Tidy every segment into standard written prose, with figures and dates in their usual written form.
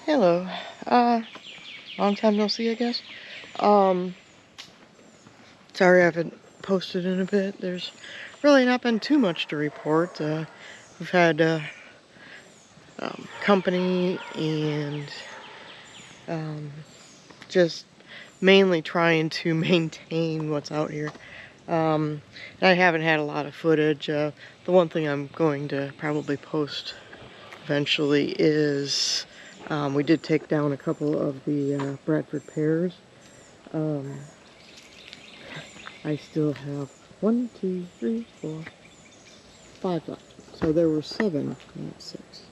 Hello. Long time no see, I guess. Um, Sorry I haven't posted in a bit. There's really not been too much to report. We've had company and just mainly trying to maintain what's out here. And I haven't had a lot of footage. The one thing I'm going to probably post eventually is we did take down a couple of the Bradford pears. Um, I still have 1, 2, 3, 4, 5 left. So there were 7, not 6.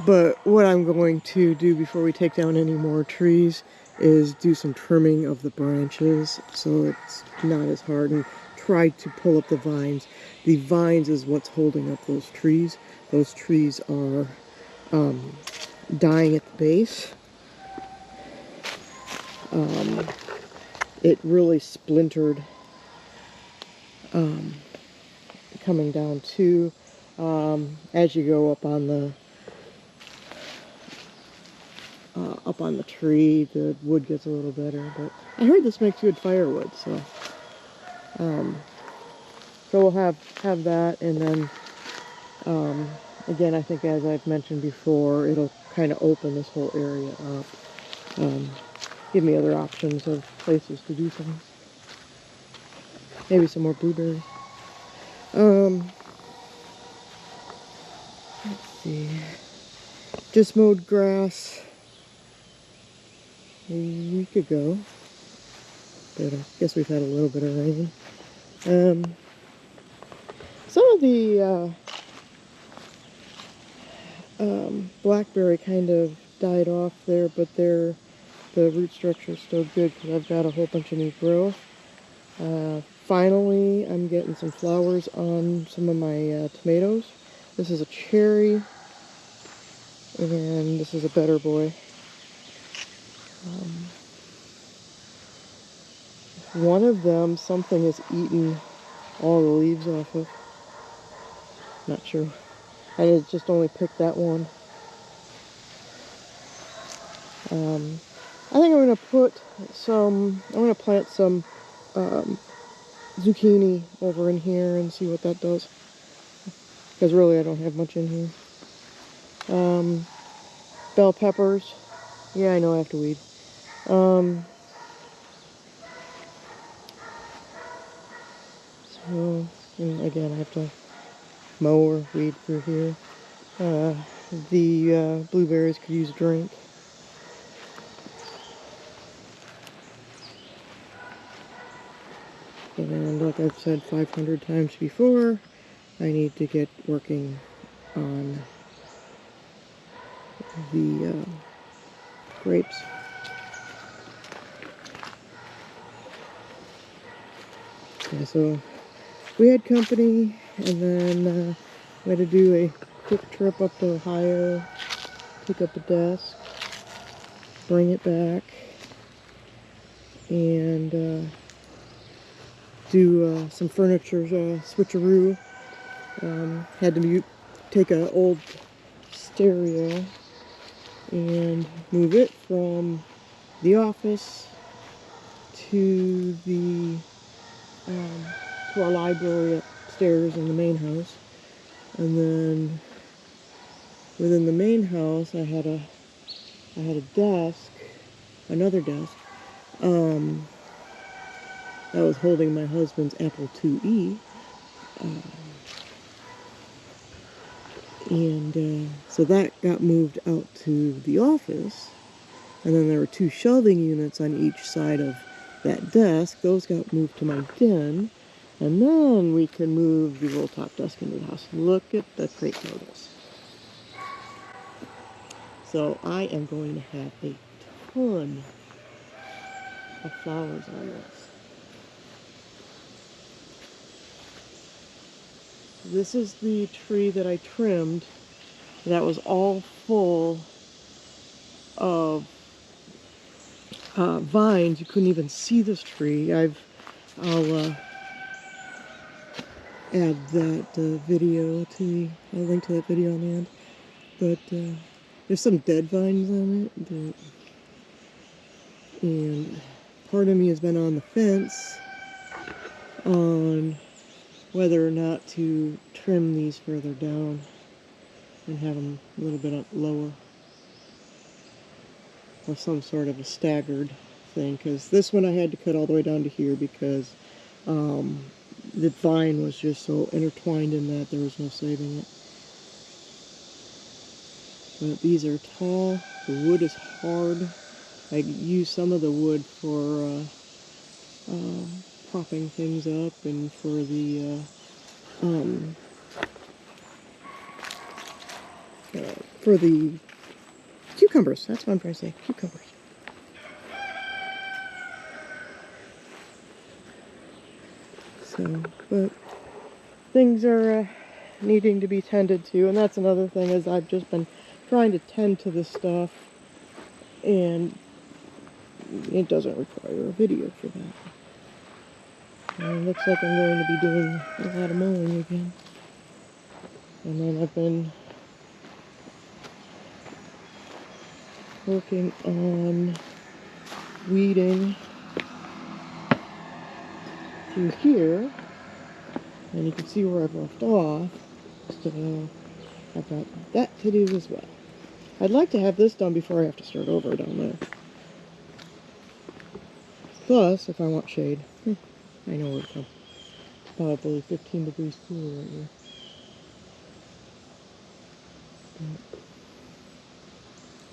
But what I'm going to do before we take down any more trees is do some trimming of the branches so it's not as hard, and try to pull up the vines. The vines is what's holding up those trees. Those trees are dying at the base. It really splintered coming down too. As you go up on the tree, the wood gets a little better. But I heard this makes good firewood, so we'll have that, and then again, I think as I've mentioned before, it'll kind of open this whole area up, give me other options of places to do things. Maybe some more blueberries. Let's see. Just mowed grass a week ago, but I guess we've had a little bit of rain. Some of the blackberry kind of died off there, but the root structure is still good because I've got a whole bunch of new growth. Finally, I'm getting some flowers on some of my tomatoes. This is a cherry, and this is a better boy. One of them, something has eaten all the leaves off of. Not sure. I just only picked that one. I think I'm going to plant some zucchini over in here and see what that does. Because really I don't have much in here. Bell peppers. Yeah, I know I have to weed. So, and again, I have to mow or weed through here. The blueberries could use a drink. And like I've said 500 times before, I need to get working on the grapes. Yeah, so we had company, and then we had to do a quick trip up to Ohio, pick up a desk, bring it back, and do some furniture switcheroo. Had to take an old stereo and move it from the office to our library upstairs in the main house. And then within the main house, I had a desk, another desk, that was holding my husband's Apple IIe. And so that got moved out to the office. And then there were 2 shelving units on each side of that desk. Those got moved to my den. And then we can move the roll top desk into the house. Look at the crepe myrtles. So I am going to have a ton of flowers on this. This is the tree that I trimmed. That was all full of vines. You couldn't even see this tree. I'll add that video to I'll link to that video on the end. But there's some dead vines on it, and part of me has been on the fence on whether or not to trim these further down and have them a little bit up lower, or some sort of a staggered thing, because this one I had to cut all the way down to here because the vine was just so intertwined in that there was no saving it. But these are tall, the wood is hard. I use some of the wood for propping things up and for the cucumbers. That's what I'm trying to say, cucumbers. So, but things are needing to be tended to, and that's another thing, is I've just been trying to tend to this stuff, and it doesn't require a video for that. And it looks like I'm going to be doing a lot of mowing again. And then I've been working on weeding through here, and you can see where I've left off. So I've got that to do as well. I'd like to have this done before I have to start over down there. Plus, if I want shade, I know where to come. Probably 15 degrees cooler right here. But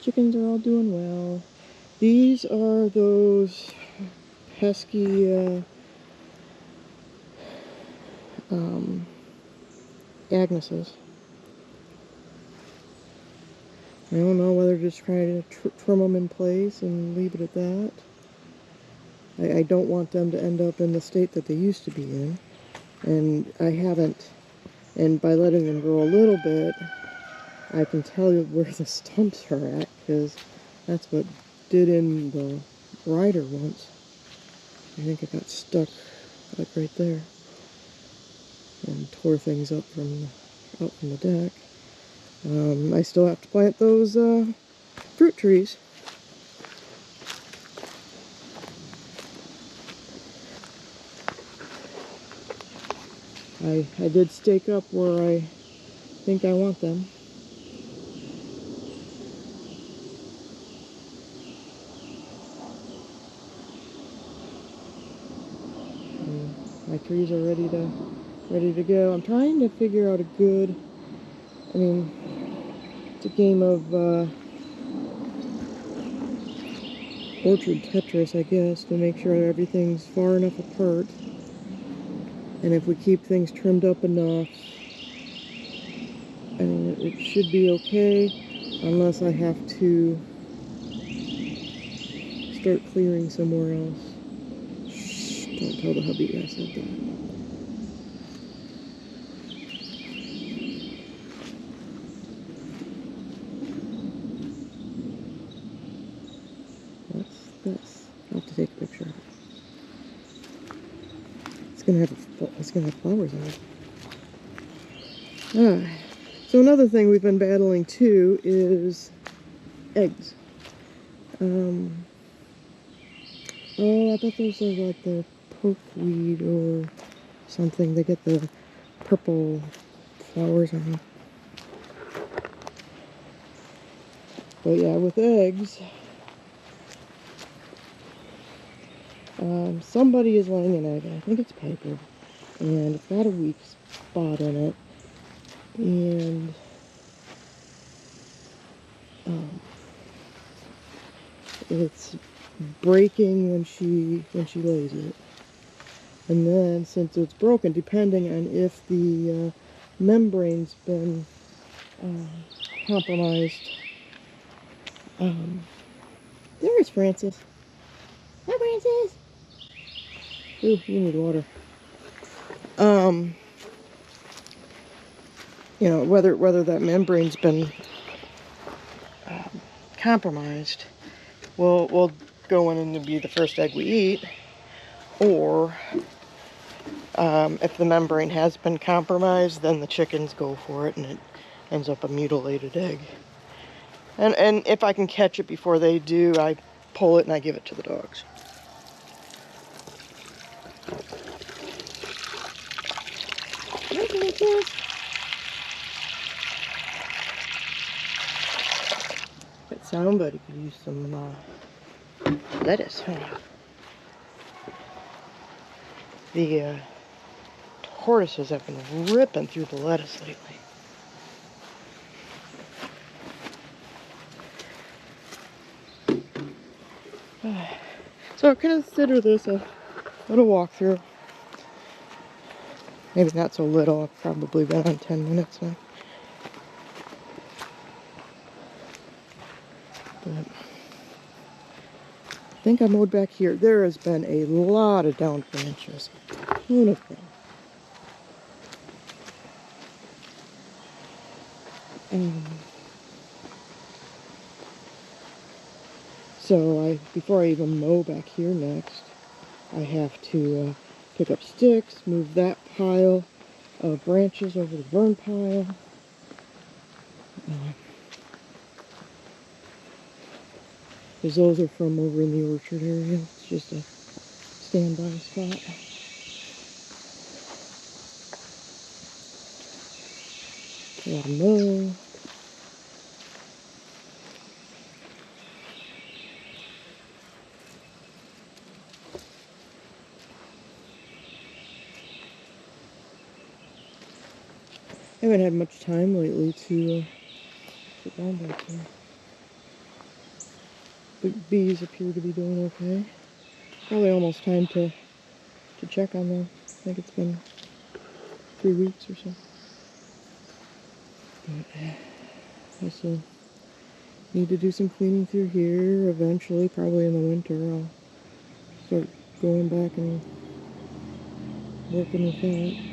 chickens are all doing well. These are those pesky Agneses. I don't know whether just trying to trim them in place and leave it at that. I don't want them to end up in the state that they used to be in. And I haven't, and by letting them grow a little bit, I can tell you where the stumps are at, because that's what did in the rider once. I think it got stuck like right there and tore things up out from the deck. I still have to plant those fruit trees. I did stake up where I think I want them. And my trees are ready to go. I'm trying to figure out a good, it's a game of orchard Tetris, I guess, to make sure everything's far enough apart. And if we keep things trimmed up enough, it should be okay, unless I have to start clearing somewhere else. Shh, don't tell the hubby I said that. What's this? I'll have to take a picture of it. It's gonna have flowers on it. So another thing we've been battling too is eggs. I thought those are like the pokeweed or something. They get the purple flowers on them. But yeah, with eggs, somebody is laying an egg. I think it's Piper, and it's got a weak spot in it, and it's breaking when she lays it. And then, since it's broken, depending on if the membrane's been compromised. There's Francis. Hi, Francis. Ooh, you need water. Whether that membrane's been compromised, will go in and be the first egg we eat, or if the membrane has been compromised, then the chickens go for it, and ends up a mutilated egg. And if I can catch it before they do, I pull it and I give it to the dogs. That somebody could use some lettuce, huh? The tortoises have been ripping through the lettuce lately. So consider this a little walkthrough. Maybe not so little. I've probably been on 10 minutes now. But I think I mowed back here. There has been a lot of down branches. A ton of them. So before I even mow back here next, I have to pick up sticks, move that pile of branches over the burn pile. Because those are from over in the orchard area. It's just a standby spot. Gotta mow. I haven't had much time lately to sit down back here. But bees appear to be doing okay. Probably almost time to check on them. I think it's been 3 weeks or so. But I also need to do some cleaning through here. Eventually, probably in the winter, I'll start going back and working with that.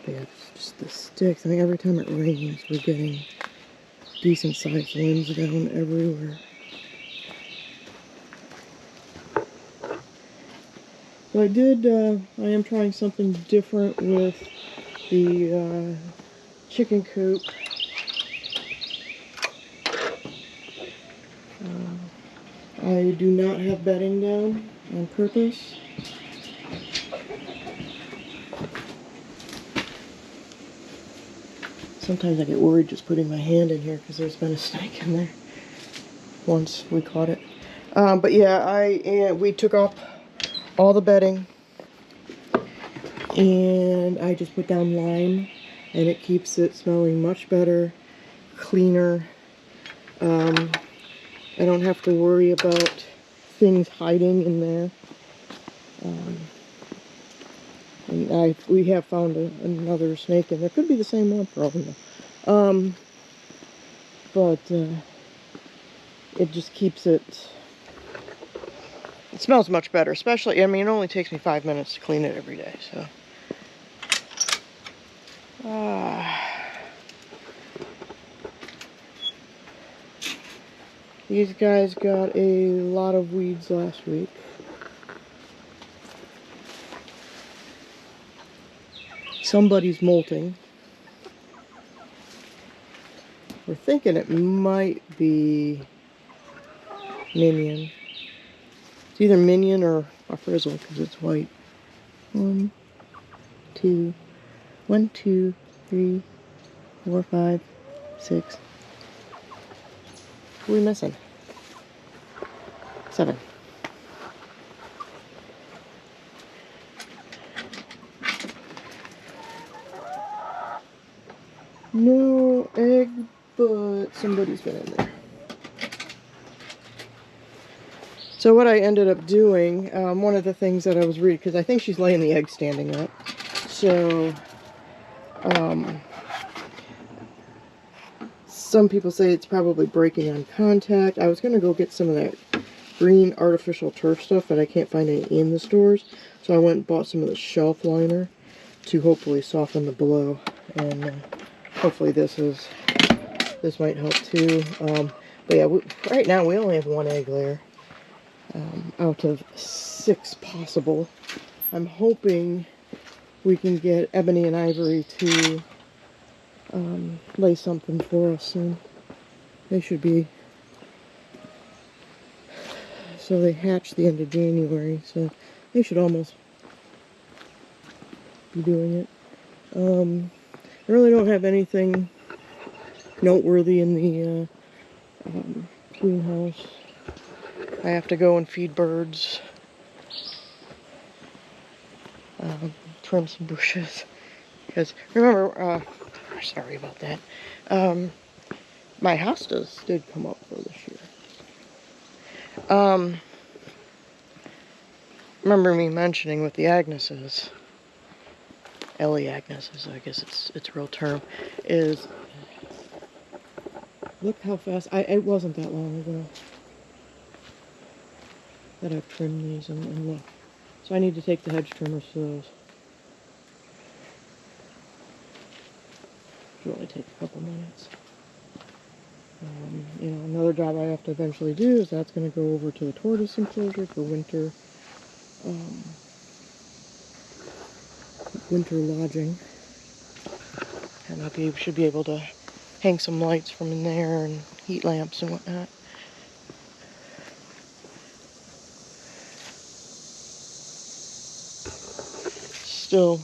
But yeah, it's just the sticks. I think every time it rains, we're getting decent sized limbs down everywhere. So I am trying something different with the chicken coop. I do not have bedding down on purpose. Sometimes I get worried just putting my hand in here because there's been a snake in there. Once we caught it. But yeah, we took off all the bedding and I just put down lime and it keeps it smelling much better, cleaner. I don't have to worry about things hiding in there. And we have found another snake in there. Could be the same one, probably. But it just keeps it. It smells much better, especially. I mean, it only takes me 5 minutes to clean it every day, so. These guys got a lot of weeds last week. Somebody's molting. We're thinking it might be Minion. It's either Minion or a Frizzle because it's white. 1, 2, 3, 4, 5, 6. Who are we missing? 7. No egg, but somebody's been in there. So what I ended up doing, one of the things that I was reading, because I think she's laying the egg standing up. So, some people say it's probably breaking on contact. I was going to go get some of that green artificial turf stuff, but I can't find any in the stores. So I went and bought some of the shelf liner to hopefully soften the blow. And hopefully this is this might help too. But yeah, right now we only have 1 egg layer out of 6 possible. I'm hoping we can get Ebony and Ivory to lay something for us soon. They should be. So they hatch the end of January, so they should almost be doing it. I really don't have anything noteworthy in the greenhouse. I have to go and feed birds, trim some bushes, because remember, sorry about that, my hostas did come up for this year. Remember me mentioning with the Agneses, Ellie Agneses, I guess its real term, is, look how fast, it wasn't that long ago that I've trimmed these, and look. So I need to take the hedge trimmers to those. It'll only take a couple minutes. You know, another job I have to eventually do is that's going to go over to the tortoise enclosure for winter, winter lodging. And should be able to hang some lights from in there and heat lamps and whatnot. Still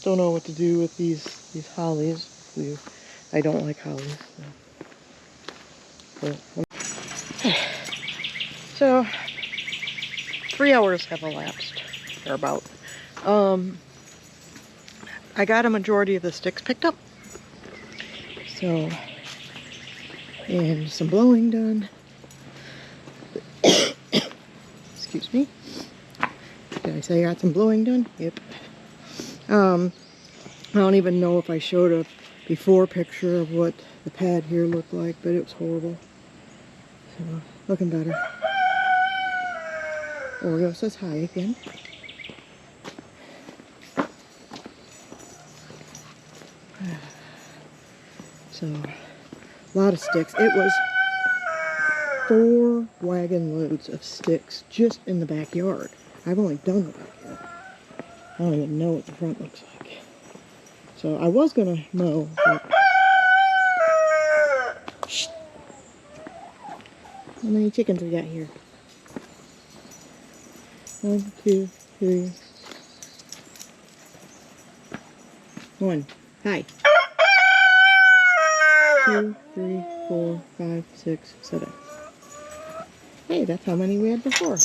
don't know what to do with these hollies. I don't like hollies. So 3 hours have elapsed, or about. I got a majority of the sticks picked up. So, and some blowing done. Excuse me. Did I say I got some blowing done? Yep. I don't even know if I showed a before picture of what the pad here looked like, but it was horrible. So, looking better. Oreo says hi again. So, a lot of sticks. It was 4 wagon loads of sticks just in the backyard. I've only done the backyard. I don't even know what the front looks like. So I was gonna mow, but... Shh. How many chickens we got here? 1, 2, 3. 1. Hi. 2, 3, 4, 5, 6, 7. Hey, that's how many we had before.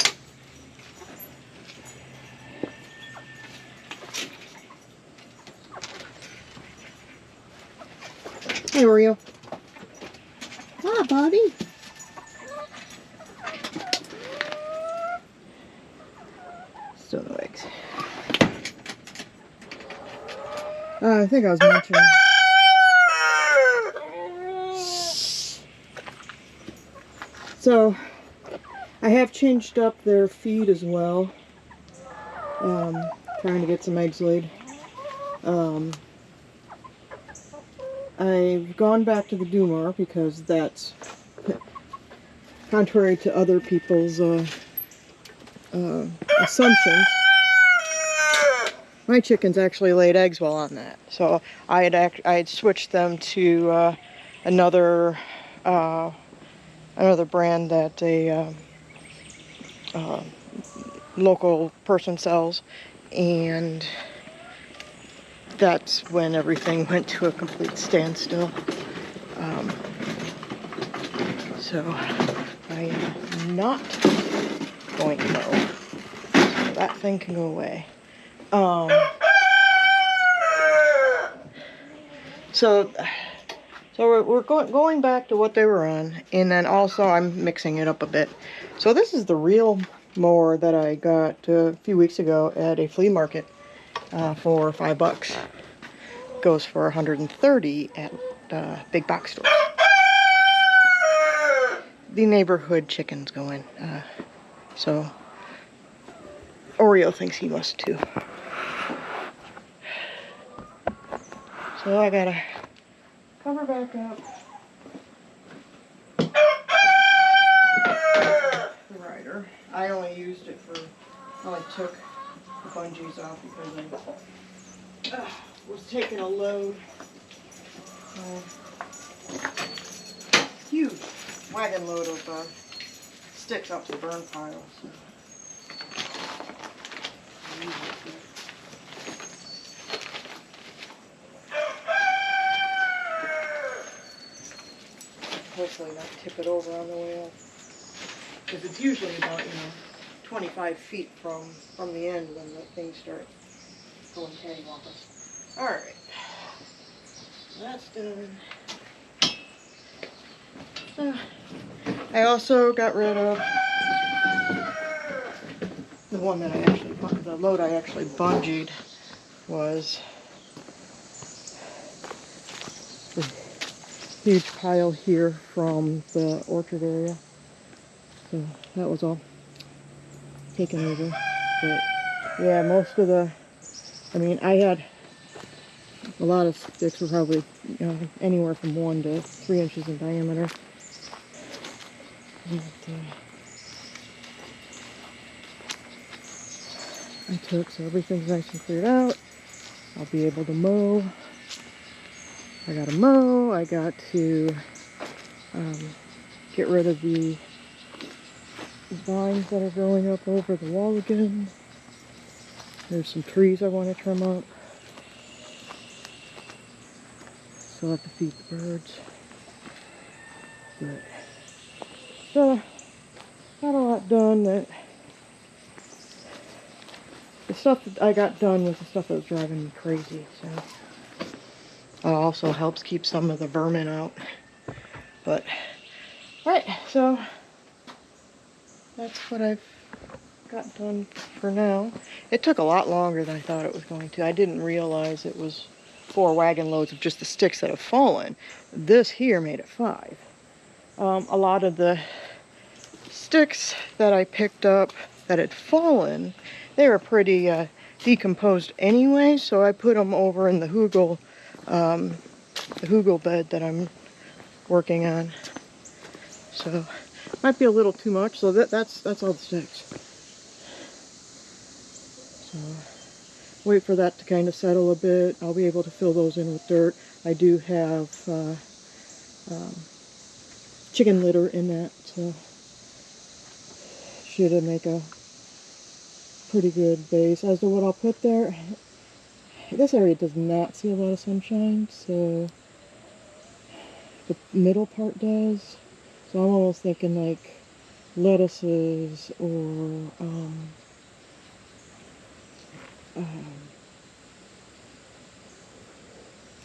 Hey, Oreo. Hi, buddy. Still no eggs. I think I was mentioning. So, I have changed up their feed as well. Trying to get some eggs laid. I've gone back to the Dumar because that's contrary to other people's assumptions. My chickens actually laid eggs while on that, so I had switched them to another brand that a local person sells, and that's when everything went to a complete standstill. So I am not going to mow. So that thing can go away. So we're going back to what they were on, and then also I'm mixing it up a bit. So this is the real mower that I got a few weeks ago at a flea market for $5. Goes for 130 at big box stores. The neighborhood chickens go in, so Oreo thinks he must too. So I gotta cover back up, I only used it for, I only took the bungees off because I was taking a load. Huge wagon load of sticks up to the burn pile. So. Hopefully not tip it over on the way up. Because it's usually about, 25 feet from the end when the things start going cattywampus. Alright. That's done. I also got rid of the one that the load I actually bungeed was the huge pile here from the orchard area. So that was all taken over. But yeah, most of the, I had a lot of sticks were probably anywhere from 1 to 3 inches in diameter. But, I took, so everything's nice and cleared out. I'll be able to mow. I got to mow. I got to get rid of the vines that are growing up over the wall again. There's some trees I want to trim up. Still have to feed the birds. But so got a lot done. That the stuff that I got done was the stuff that was driving me crazy. So it also helps keep some of the vermin out. But alright, so that's what I've got done for now. It took a lot longer than I thought it was going to. I didn't realize it was 4 wagon loads of just the sticks that have fallen. This here made it 5. A lot of the sticks that I picked up that had fallen, they were pretty decomposed anyway, so I put them over in the hugel bed that I'm working on. So might be a little too much, so that's all the sticks. So wait for that to kind of settle a bit. I'll be able to fill those in with dirt. I do have chicken litter in that, so should make a pretty good base. As to what I'll put there, this area does not see a lot of sunshine, so the middle part does. So I'm almost thinking like lettuces or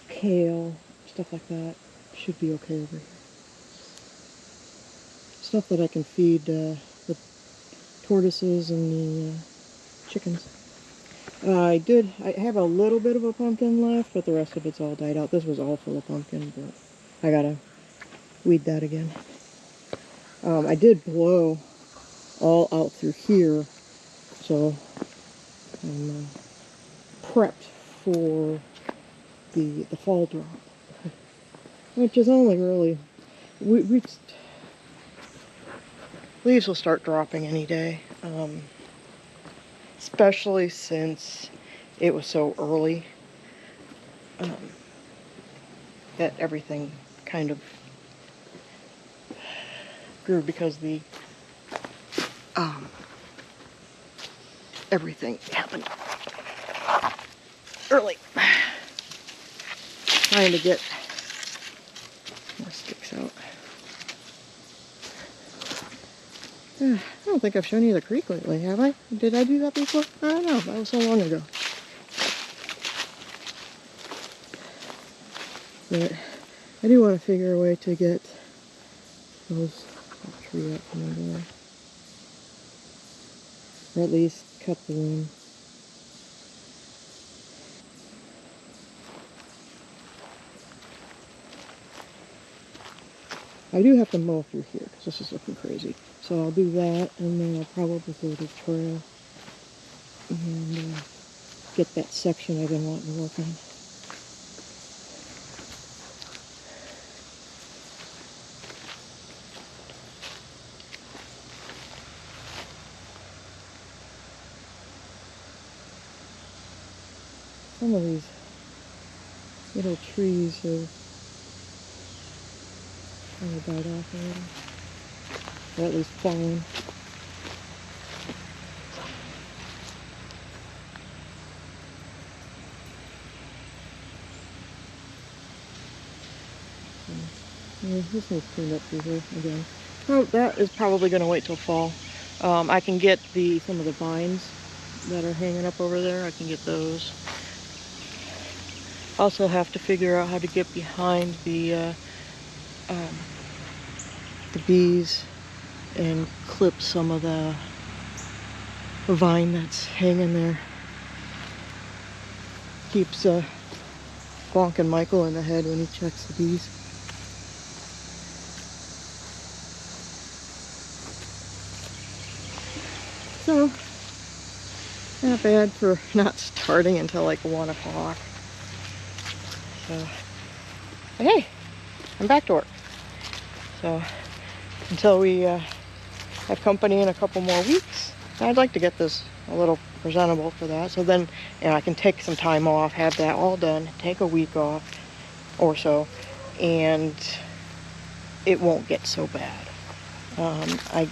kale, stuff like that should be okay over here. Stuff that I can feed the tortoises and the chickens. I have a little bit of a pumpkin left, but the rest of it's all died out. This was all full of pumpkin, but I gotta weed that again. I did blow all out through here, so I'm prepped for the fall drop, which is only really, leaves will start dropping any day, especially since it was so early, that everything kind of grew because everything happened early. Trying to get more sticks out. I don't think I've shown you the creek lately, have I? Did I do that before? I don't know. That was so long ago. But I do want to figure a way to get that tree up from under there. Or at least cut the limb. I do have to mow through here because this is looking crazy. So I'll do that, and then I'll probably go to the trail and get that section I've been wanting to work on. some of these little trees have kind of died off a little, or at least fallen. Yeah, this one's cleaned up through here again. Oh, that is probably going to wait till fall. I can get some of the vines that are hanging up over there. I can get those. Also have to figure out how to get behind the bees and clip some of the vine that's hanging there. Keeps bonking Michael in the head when he checks the bees. So, not bad for not starting until like 1 o'clock. So, but hey, I'm back to work. So, until we have company in a couple more weeks, I'd like to get this a little presentable for that. So then, you know, I can take some time off, have that all done, take a week off or so, and it won't get so bad. I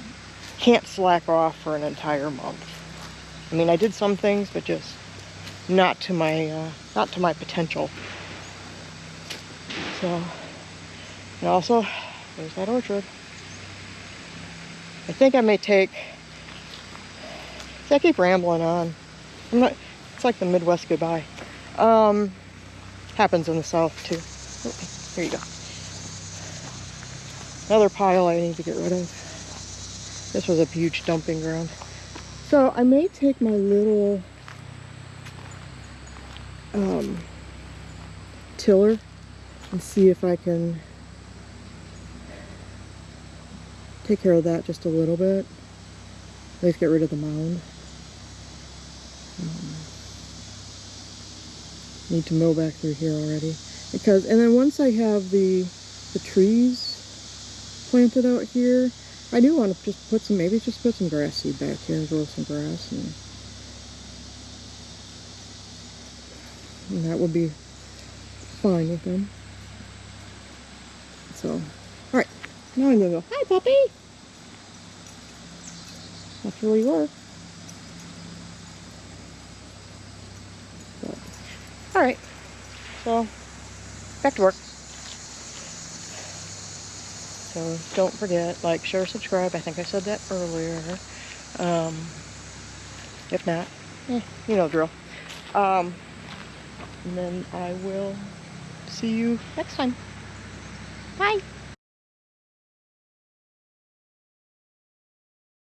can't slack off for an entire month. I mean, I did some things, but just not to my potential. So, and also, there's that orchard. I think I may take. See, I keep rambling on. It's like the Midwest goodbye. Happens in the South too. Oh, here you go. Another pile I need to get rid of. This was a huge dumping ground. So I may take my little tiller and see if I can take care of that just a little bit. At least get rid of the mound. Need to mow back through here already. And then once I have the trees planted out here, I do want to just put some grass seed back here and grow some grass, and that would be fine with them. So, alright, now I'm gonna go, hi puppy! That's where you are. Alright, so back to work. So don't forget, like, share, subscribe. I think I said that earlier. If not, you know the drill. And then I will see you next time. Bye.